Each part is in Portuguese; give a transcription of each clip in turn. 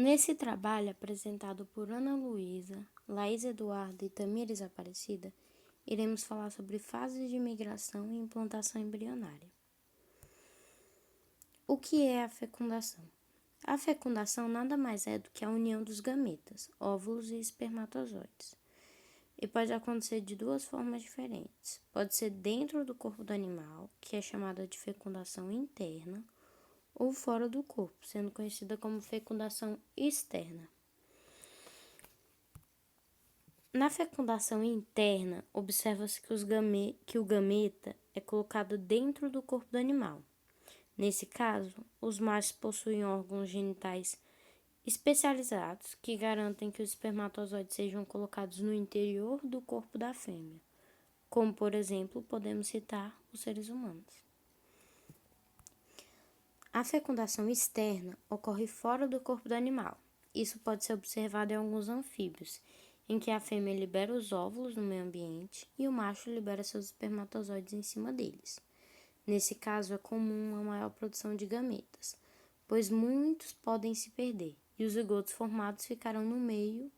Nesse trabalho, apresentado por Ana Luísa, Laís Eduardo e Tamires Aparecida, iremos falar sobre fases de migração e implantação embrionária. O que é a fecundação? A fecundação nada mais é do que a união dos gametas, óvulos e espermatozoides. E pode acontecer de duas formas diferentes. Pode ser dentro do corpo do animal, que é chamada de fecundação interna, ou fora do corpo, sendo conhecida como fecundação externa. Na fecundação interna, observa-se que o gameta é colocado dentro do corpo do animal. Nesse caso, os machos possuem órgãos genitais especializados que garantem que os espermatozoides sejam colocados no interior do corpo da fêmea, como, por exemplo, podemos citar os seres humanos. A fecundação externa ocorre fora do corpo do animal. Isso pode ser observado em alguns anfíbios, em que a fêmea libera os óvulos no meio ambiente e o macho libera seus espermatozoides em cima deles. Nesse caso, é comum uma maior produção de gametas, pois muitos podem se perder, e os zigotos formados ficarão no meio,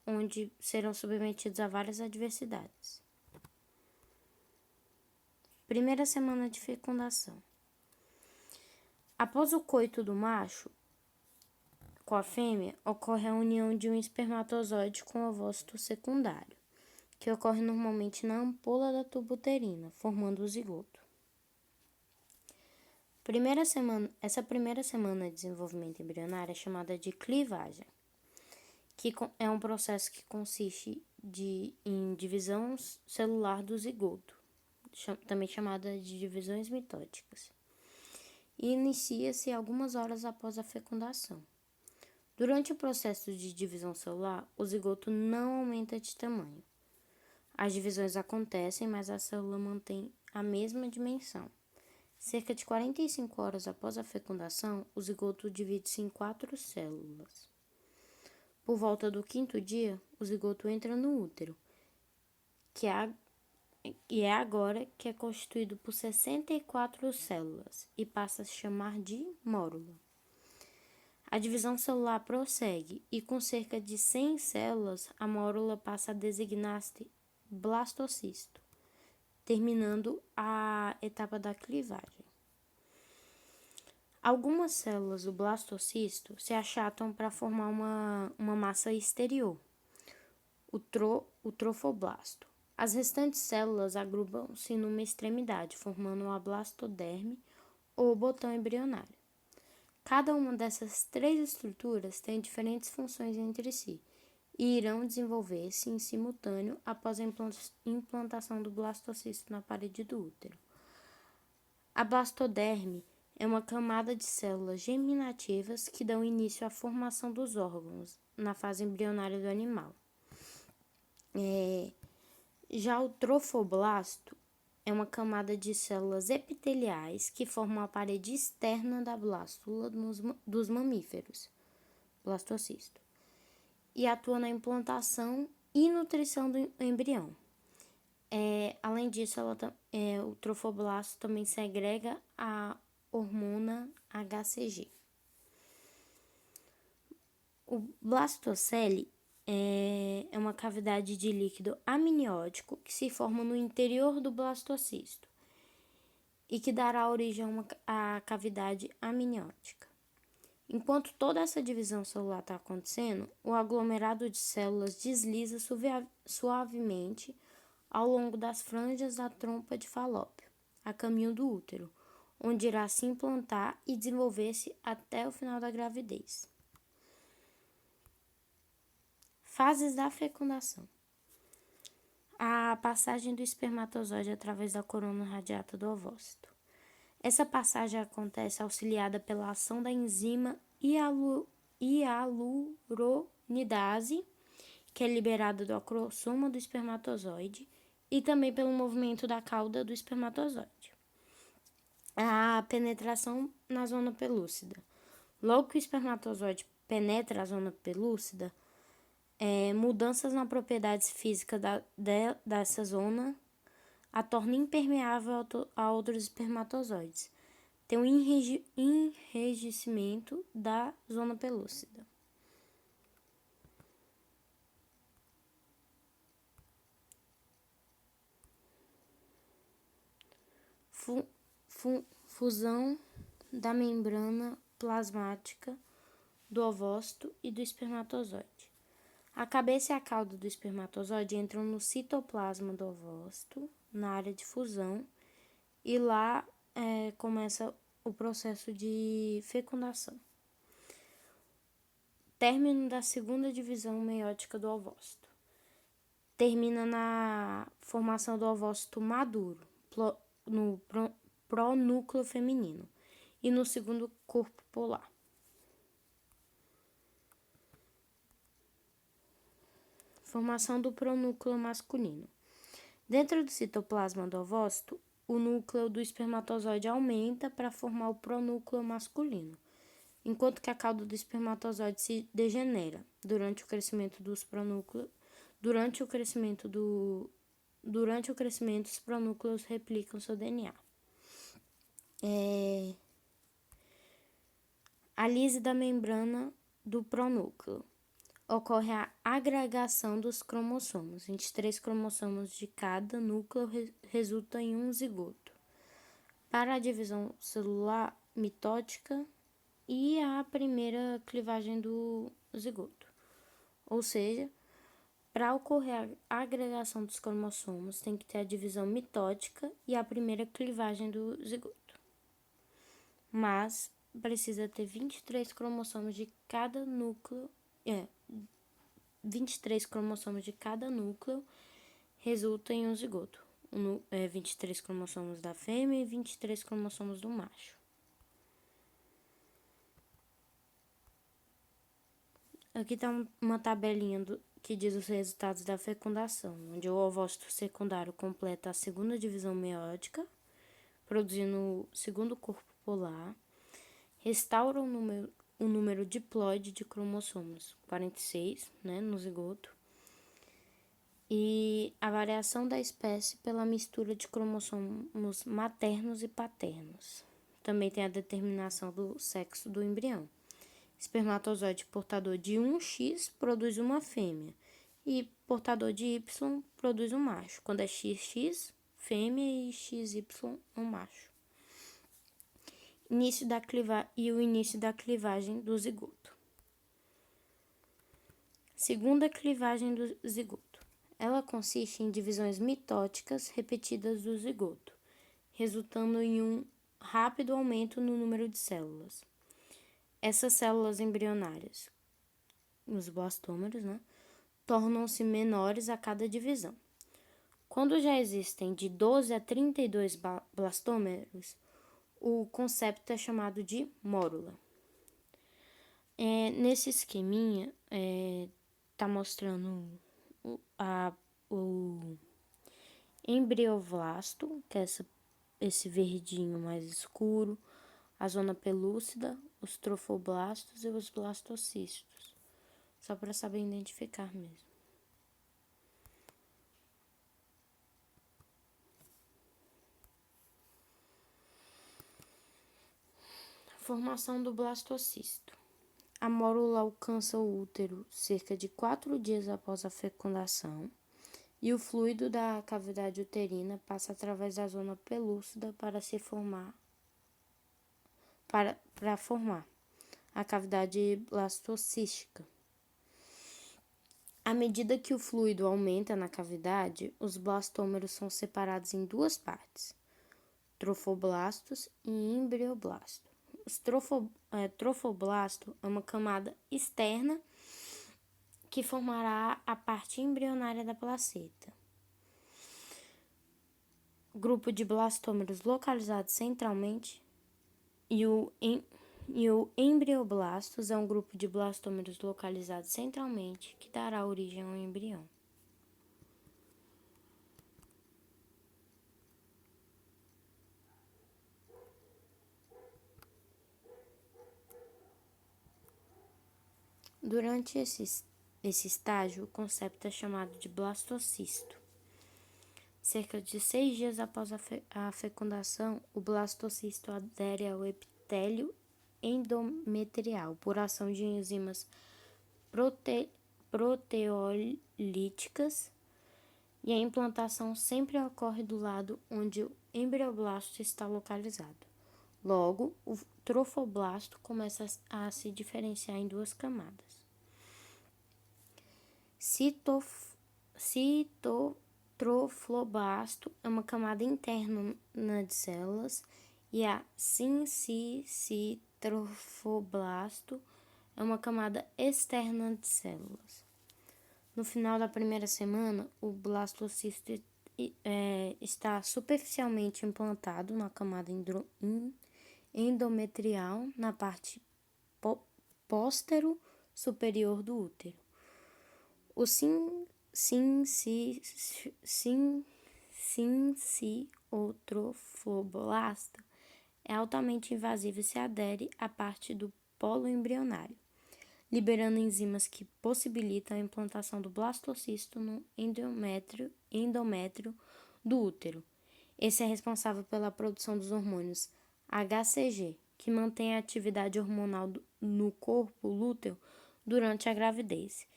onde serão submetidos a várias adversidades. Primeira semana de fecundação. Após o coito do macho com a fêmea, ocorre a união de um espermatozoide com o ovócito secundário, que ocorre normalmente na ampola da tuba uterina, formando o zigoto. Essa primeira semana de desenvolvimento embrionário é chamada de clivagem, que é um processo que consiste em divisão celular do zigoto, também chamada de divisões mitóticas, e inicia-se algumas horas após a fecundação. Durante o processo de divisão celular, o zigoto não aumenta de tamanho. As divisões acontecem, mas a célula mantém a mesma dimensão. Cerca de 45 horas após a fecundação, o zigoto divide-se em 4 células. Por volta do 5º dia, o zigoto entra no útero, que é agora que é constituído por 64 células e passa a se chamar de mórula. A divisão celular prossegue e, com cerca de 100 células, a mórula passa a designar-se blastocisto, terminando a etapa da clivagem. Algumas células do blastocisto se achatam para formar uma massa exterior, o trofoblasto. As restantes células agrupam-se numa extremidade, formando a blastoderme ou botão embrionário. Cada uma dessas 3 estruturas tem diferentes funções entre si e irão desenvolver-se em simultâneo após a implantação do blastocisto na parede do útero. A blastoderme é uma camada de células germinativas que dão início à formação dos órgãos na fase embrionária do animal. Já o trofoblasto é uma camada de células epiteliais que formam a parede externa da blástula dos mamíferos, blastocisto, e atua na implantação e nutrição do embrião. Além disso, o trofoblasto também segrega a hormona HCG. O blastocele é uma cavidade de líquido amniótico que se forma no interior do blastocisto e que dará origem à cavidade amniótica. Enquanto toda essa divisão celular está acontecendo, o aglomerado de células desliza suavemente ao longo das franjas da trompa de Falópio, a caminho do útero, onde irá se implantar e desenvolver-se até o final da gravidez. Fases da fecundação. A passagem do espermatozoide através da corona radiata do ovócito. Essa passagem acontece auxiliada pela ação da enzima hialuronidase, que é liberada do acrossoma do espermatozoide, e também pelo movimento da cauda do espermatozoide. A penetração na zona pelúcida. Logo que o espermatozoide penetra a zona pelúcida, mudanças na propriedades físicas dessa zona a torna impermeável a outros espermatozoides. Tem um enrijecimento da zona pelúcida. fusão da membrana plasmática do ovócito e do espermatozoide. A cabeça e a cauda do espermatozoide entram no citoplasma do ovócito, na área de fusão, e lá começa o processo de fecundação. Término da segunda divisão meiótica do ovócito. Termina na formação do ovócito maduro, no pronúcleo feminino, e no segundo corpo polar. Formação do pronúcleo masculino. Dentro do citoplasma do ovócito, o núcleo do espermatozoide aumenta para formar o pronúcleo masculino, enquanto que a cauda do espermatozoide se degenera durante o crescimento dos pronúcleos. Durante o crescimento, os pronúcleos replicam seu DNA. A lise da membrana do pronúcleo. Ocorre a agregação dos cromossomos. 23 cromossomos de cada núcleo resulta em um zigoto. Para a divisão celular mitótica e a primeira clivagem do zigoto. Ou seja, para ocorrer a agregação dos cromossomos, tem que ter a divisão mitótica e a primeira clivagem do zigoto. Mas precisa ter 23 cromossomos de cada núcleo. 23 cromossomos de cada núcleo resulta em um zigoto. 23 cromossomos da fêmea e 23 cromossomos do macho. Aqui está uma tabelinha que diz os resultados da fecundação, onde o ovócito secundário completa a segunda divisão meiótica, produzindo o segundo corpo polar, restaura o número diploide de cromossomos, 46, no zigoto, e a variação da espécie pela mistura de cromossomos maternos e paternos. Também tem a determinação do sexo do embrião. Espermatozoide portador de 1X produz uma fêmea e portador de Y produz um macho. Quando é XX, fêmea, e XY, um macho. O início da clivagem do zigoto. Segunda clivagem do zigoto. Ela consiste em divisões mitóticas repetidas do zigoto, resultando em um rápido aumento no número de células. Essas células embrionárias, os blastômeros, tornam-se menores a cada divisão. Quando já existem de 12 a 32 blastômeros, o concepto é chamado de mórula. Nesse esqueminha, está mostrando o embrioblasto, que é esse verdinho mais escuro, a zona pelúcida, os trofoblastos e os blastocistos. Só para saber identificar mesmo. Formação do blastocisto. A mórula alcança o útero cerca de 4 dias após a fecundação e o fluido da cavidade uterina passa através da zona pelúcida para formar a cavidade blastocística. À medida que o fluido aumenta na cavidade, os blastômeros são separados em duas partes, trofoblastos e embrioblasto. Os trofoblasto é uma camada externa que formará a parte embrionária da placenta. Grupo de blastômeros localizados centralmente e o embrioblastos é um grupo de blastômeros localizados centralmente que dará origem ao embrião. Durante esse estágio, o concepto é chamado de blastocisto. Cerca de 6 dias após a fecundação, o blastocisto adere ao epitélio endometrial por ação de enzimas proteolíticas e a implantação sempre ocorre do lado onde o embrioblasto está localizado. Logo, o trofoblasto começa a se diferenciar em duas camadas. Citotrofoblasto é uma camada interna de células e a sincicitrofoblasto é uma camada externa de células. No final da primeira semana, o blastocisto está superficialmente implantado na camada endometrial na parte póstero superior do útero. O sincicitrofoblasto é altamente invasivo e se adere à parte do polo embrionário, liberando enzimas que possibilitam a implantação do blastocisto no endométrio do útero. Esse é responsável pela produção dos hormônios HCG, que mantém a atividade hormonal no corpo lúteo durante a gravidez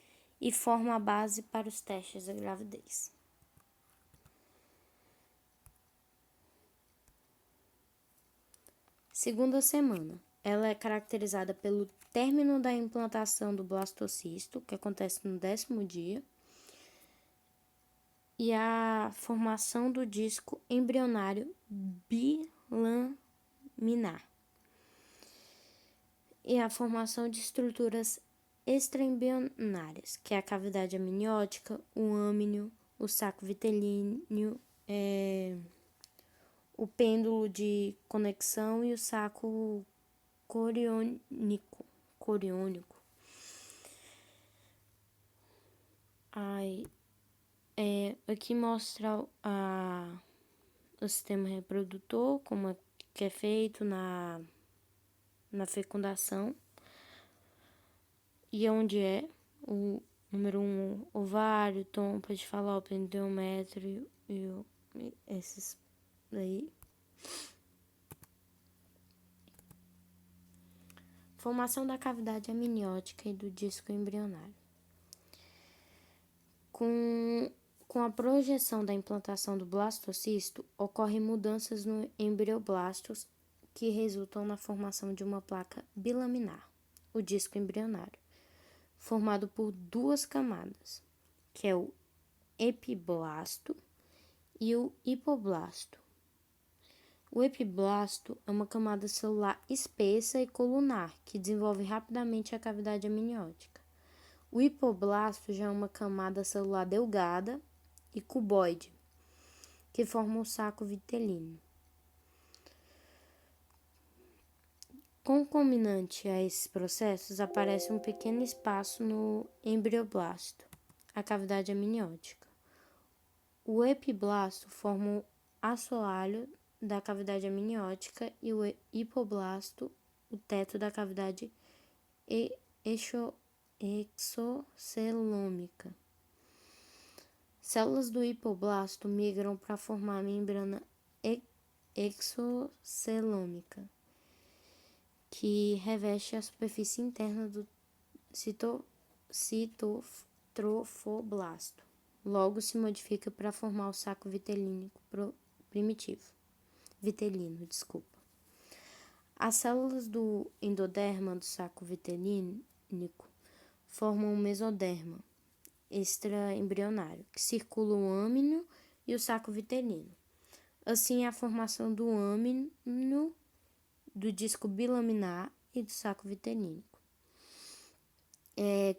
e forma a base para os testes da gravidez. Segunda semana. Ela é caracterizada pelo término da implantação do blastocisto, que acontece no 10º dia, e a formação do disco embrionário bilaminar, e a formação de estruturas extraembrionárias, que é a cavidade amniótica, o âmnio, o saco vitelíneo, o pêndulo de conexão e o saco coriônico. Aqui mostra o sistema reprodutor, como que é feito na fecundação, e onde é o número 1, ovário, trompa de Falópio, endométrio e esses daí. Formação da cavidade amniótica e do disco embrionário. Com a projeção da implantação do blastocisto, ocorrem mudanças no embrioblastos que resultam na formação de uma placa bilaminar, o disco embrionário, formado por duas camadas, que é o epiblasto e o hipoblasto. O epiblasto é uma camada celular espessa e colunar, que desenvolve rapidamente a cavidade amniótica. O hipoblasto já é uma camada celular delgada e cuboide, que forma o saco vitelino. Concomitante a esses processos, aparece um pequeno espaço no embrioblasto, a cavidade amniótica. O epiblasto forma o assoalho da cavidade amniótica e o hipoblasto o teto da cavidade exocelômica. Células do hipoblasto migram para formar a membrana exocelômica, que reveste a superfície interna do citotrofoblasto. Logo se modifica para formar o saco vitelino. As células do endoderma do saco vitelínico formam o mesoderma extraembrionário, que circula o âmnio e o saco vitelino. Assim, a formação do âmnio, do disco bilaminar e do saco vitelínico.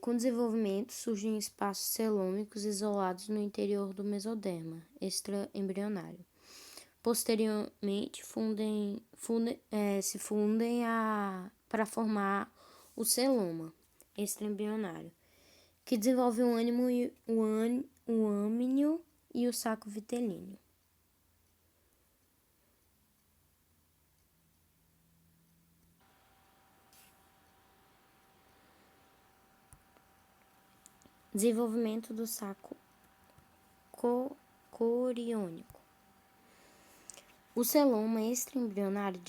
Com o desenvolvimento, surgem espaços celômicos isolados no interior do mesoderma extraembrionário. Posteriormente, se fundem para formar o celoma extraembrionário, que desenvolve o âmnio e o saco vitelino. Desenvolvimento do saco coriônico. O celoma extraembrionário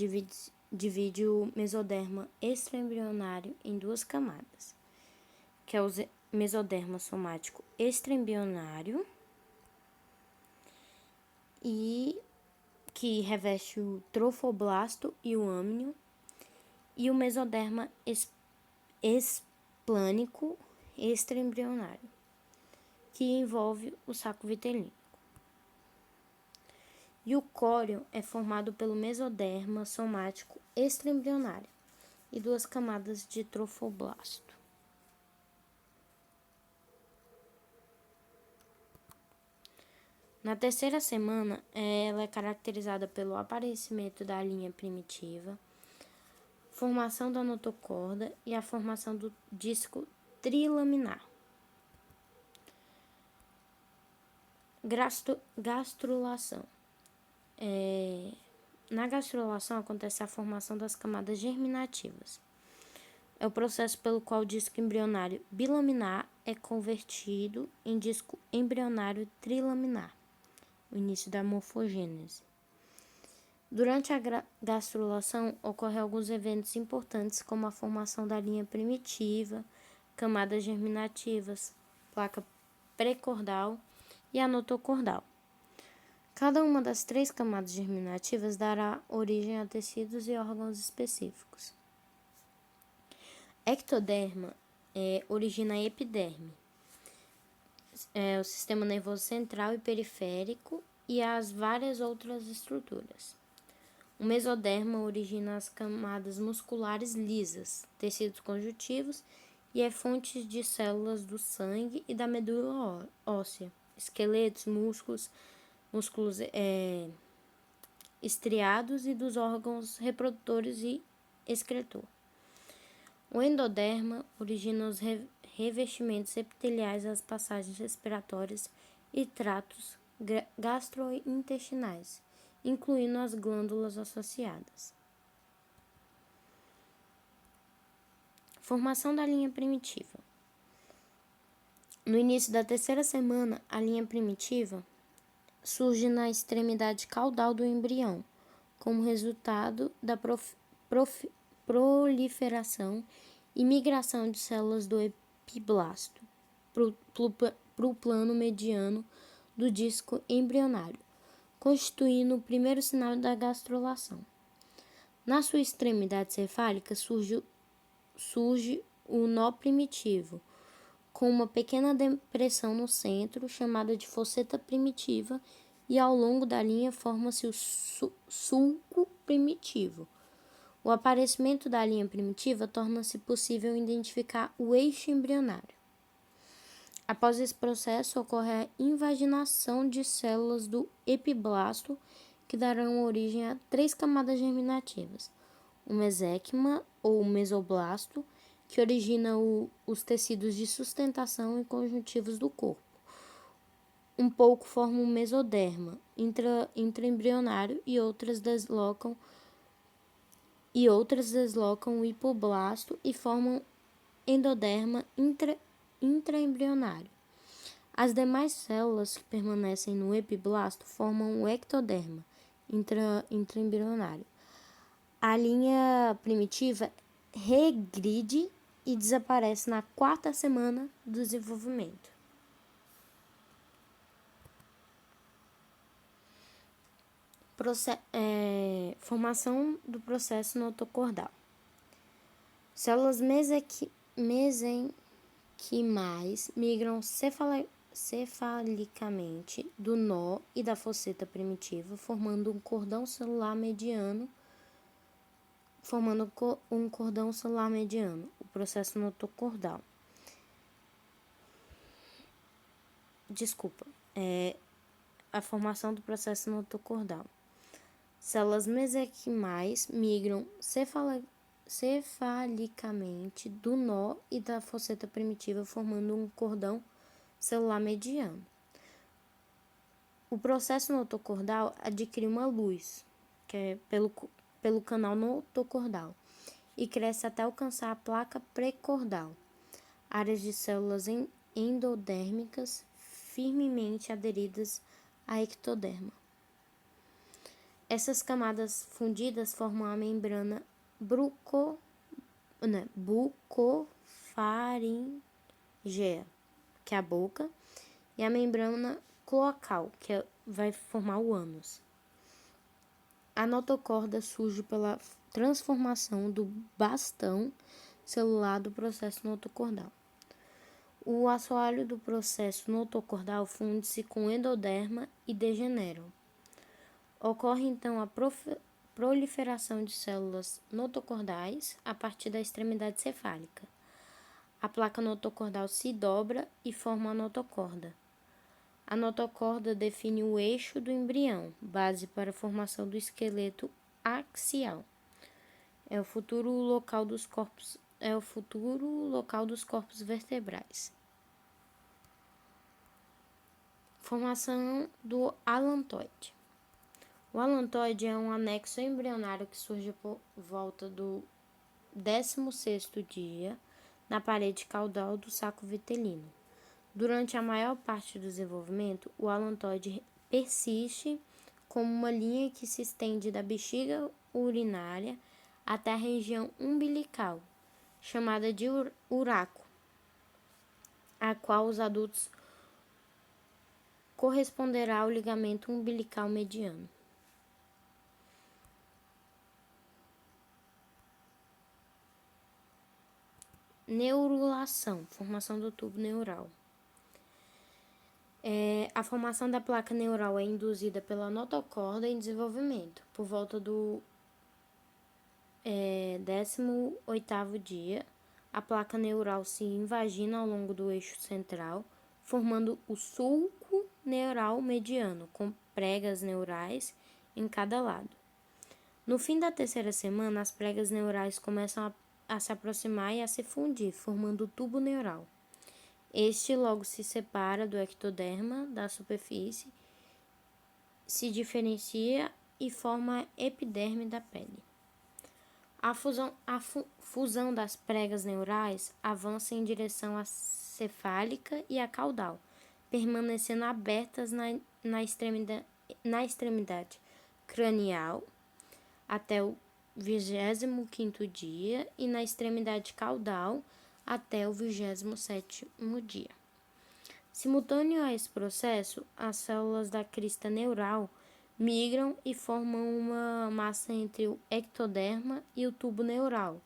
divide o mesoderma extraembrionário em duas camadas, que é o mesoderma somático extraembrionário e que reveste o trofoblasto e o âmnio, e o mesoderma esplânico extraembrionário, que envolve o saco vitelino. E o córeo é formado pelo mesoderma somático extraembrionário e 2 camadas de trofoblasto. Na terceira semana, ela é caracterizada pelo aparecimento da linha primitiva, formação da notocorda e a formação do disco trilaminar. Gastrulação. Na gastrulação acontece a formação das camadas germinativas. É o processo pelo qual o disco embrionário bilaminar é convertido em disco embrionário trilaminar, o início da morfogênese. Durante a gastrulação, ocorrem alguns eventos importantes, como a formação da linha primitiva, camadas germinativas, placa pré-cordal e a notocordal. Cada uma das 3 camadas germinativas dará origem a tecidos e órgãos específicos. Ectoderma origina a epiderme, o sistema nervoso central e periférico e as várias outras estruturas. O mesoderma origina as camadas musculares lisas, tecidos conjuntivos e é fonte de células do sangue e da medula óssea, esqueletos, músculos estriados e dos órgãos reprodutores e excretor. O endoderma origina os revestimentos epiteliais das passagens respiratórias e tratos gastrointestinais, incluindo as glândulas associadas. Formação da linha primitiva. No início da terceira semana, a linha primitiva surge na extremidade caudal do embrião, como resultado da proliferação e migração de células do epiblasto para o plano mediano do disco embrionário, constituindo o primeiro sinal da gastrulação. Na sua extremidade cefálica surge o nó primitivo, com uma pequena depressão no centro, chamada de fosseta primitiva, e ao longo da linha forma-se o sulco primitivo. O aparecimento da linha primitiva torna-se possível identificar o eixo embrionário. Após esse processo, ocorre a invaginação de células do epiblasto, que darão origem a 3 camadas germinativas: o mesêquima ou mesoblasto, que origina os tecidos de sustentação e conjuntivos do corpo. Um pouco forma o mesoderma intraembrionário e outras deslocam o hipoblasto e formam endoderma intraembrionário. As demais células que permanecem no epiblasto formam o ectoderma intraembrionário. A linha primitiva regride e desaparece na 4ª semana do desenvolvimento. Formação do processo notocordal. Células mesenquimais migram cefalicamente do nó e da fosseta primitiva, formando um cordão celular mediano, o processo notocordal. A formação do processo notocordal. Células mesenquimais migram cefalicamente do nó e da fosseta primitiva, formando um cordão celular mediano. O processo notocordal adquire uma luz, que é pelo canal notocordal, e cresce até alcançar a placa pré-cordal, áreas de células endodérmicas firmemente aderidas à ectoderma. Essas camadas fundidas formam a membrana bucofaríngea, que é a boca, e a membrana cloacal, que é vai formar o ânus. A notocorda surge pela transformação do bastão celular do processo notocordal. O assoalho do processo notocordal funde-se com o endoderma e degeneram. Ocorre então a proliferação de células notocordais a partir da extremidade cefálica. A placa notocordal se dobra e forma a notocorda. A notocorda define o eixo do embrião, base para a formação do esqueleto axial. É o futuro local dos corpos vertebrais. Formação do alantoide. O alantoide é um anexo embrionário que surge por volta do 16º dia na parede caudal do saco vitelino. Durante a maior parte do desenvolvimento, o alantoide persiste como uma linha que se estende da bexiga urinária até a região umbilical, chamada de uráculo, a qual os adultos corresponderá ao ligamento umbilical mediano. Neurulação, formação do tubo neural. A formação da placa neural é induzida pela notocorda em desenvolvimento. Por volta do 18º dia, a placa neural se invagina ao longo do eixo central, formando o sulco neural mediano, com pregas neurais em cada lado. No fim da 3ª semana, as pregas neurais começam a se aproximar e a se fundir, formando o tubo neural. Este logo se separa do ectoderma da superfície, se diferencia e forma a epiderme da pele. A fusão das pregas neurais avança em direção à cefálica e à caudal, permanecendo abertas na extremidade cranial até o 25º dia e na extremidade caudal até o 27º dia. Simultâneo a esse processo, as células da crista neural migram e formam uma massa entre o ectoderma e o tubo neural,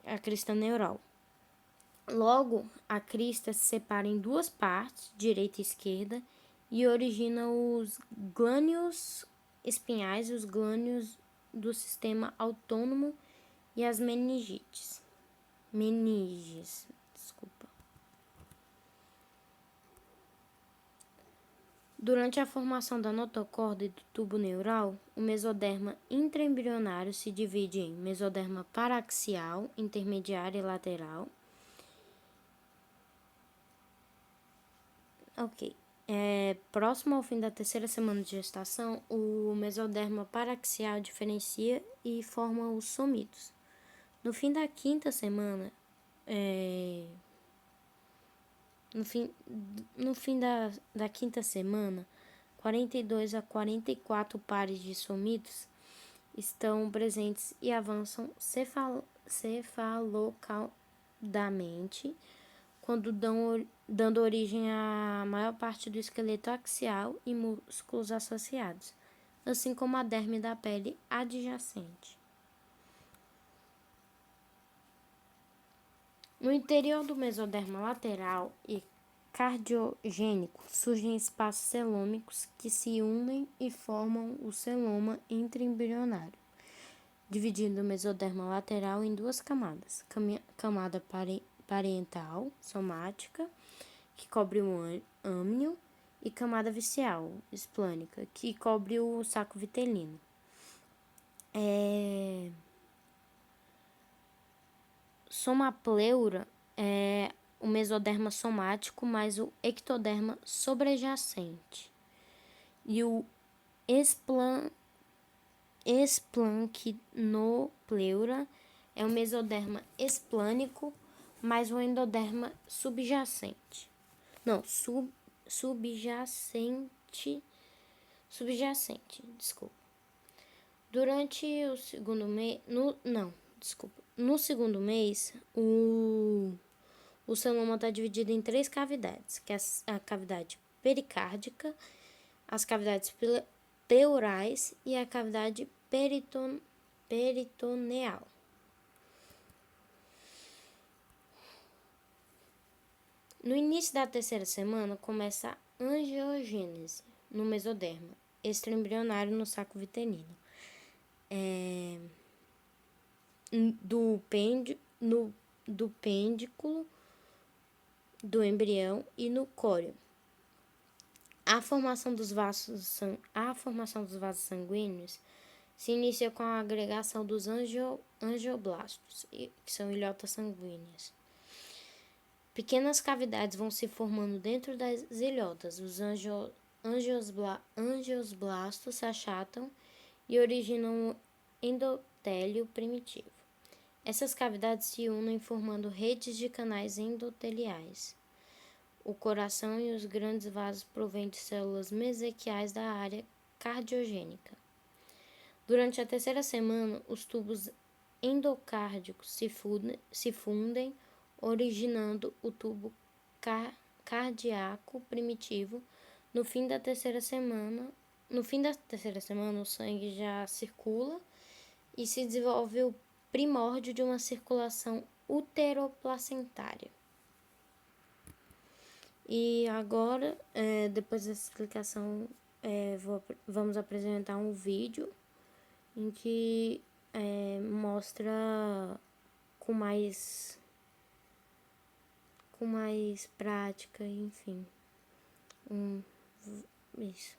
a crista neural. Logo, a crista se separa em duas partes, direita e esquerda, e origina os glânulos espinhais e os glânulos do sistema autônomo e as meninges. Durante a formação da notocorda e do tubo neural, o mesoderma intraembrionário se divide em mesoderma paraxial, intermediário e lateral. Próximo ao fim da 3ª semana de gestação, o mesoderma paraxial diferencia e forma os somitos. No fim da 5ª semana, no fim da 5ª semana, 42 a 44 pares de somitos estão presentes e avançam cefalocaudalmente, quando dando origem à maior parte do esqueleto axial e músculos associados, assim como a derme da pele adjacente. No interior do mesoderma lateral e cardiogênico surgem espaços celômicos que se unem e formam o celoma intraembrionário, dividindo o mesoderma lateral em duas camadas: camada parental, somática, que cobre o âmnio, e camada vicial, esplânica, que cobre o saco vitelino. Somapleura é o mesoderma somático mais o ectoderma sobrejacente. E o esplanquinopleura é o mesoderma esplânico mais o endoderma subjacente. Subjacente, desculpa. No segundo mês, o celoma está dividido em 3 cavidades, que é a cavidade pericárdica, as cavidades pleurais e a cavidade peritoneal. No início da terceira semana, começa a angiogênese no mesoderma extraembrionário no saco vitelino, do pêndiculo do embrião e no córeo. A formação dos vasos sanguíneos se inicia com a agregação dos angioblastos, que são ilhotas sanguíneas. Pequenas cavidades vão se formando dentro das ilhotas. Os angioblastos se achatam e originam um endotélio primitivo. Essas cavidades se unem formando redes de canais endoteliais. O coração e os grandes vasos provêm de células mesenquiais da área cardiogênica. Durante a terceira semana, os tubos endocárdicos se fundem, originando o tubo cardíaco primitivo. No fim da terceira semana, o sangue já circula e se desenvolve o primórdio de uma circulação uteroplacentária. E agora, depois dessa explicação, vamos apresentar um vídeo em que mostra com mais prática, enfim. Isso.